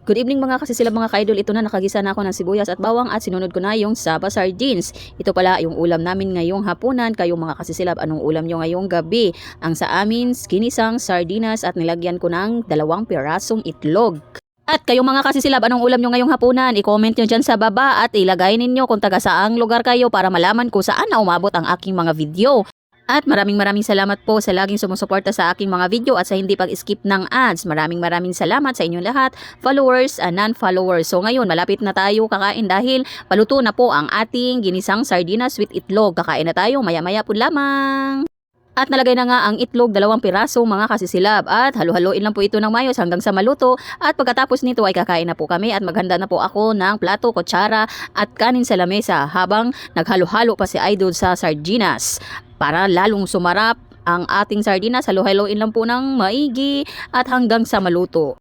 Good evening mga kasi sila mga ka-idol. Ito na, nakagisa na ako ng sibuyas at bawang at sinunod ko na yung Saba sardines. Ito pala yung ulam namin ngayong hapunan. Kayong mga kasisilab, anong ulam nyo ngayong gabi? Ang sa amin, ginisang sardinas at nilagyan ko ng 2 pirasong itlog. At kayong mga kasisilab, anong ulam nyo ngayong hapunan? I-comment nyo dyan sa baba at ilagay ninyo kung taga saang lugar kayo para malaman ko saan na umabot ang aking mga video. At maraming salamat po sa laging sumusuporta sa aking mga video at sa hindi pag-skip ng ads. Maraming salamat sa inyong lahat, followers and non-followers. So ngayon, malapit na tayo kakain dahil paluto na po ang ating ginisang sardinas with itlog. Kakain na tayo, maya-maya po lamang. At nalagay na nga ang itlog, 2 piraso mga kasisilab, at halo-haloin lang po ito ng mayos hanggang sa maluto. At pagkatapos nito ay kakain na po kami at maghanda na po ako ng plato, kutsara at kanin sa lamesa habang naghalo-halo pa si Idol sa sardinas. Para lalong sumarap ang ating sardinas, halo-haloin lang po ng maigi at hanggang sa maluto.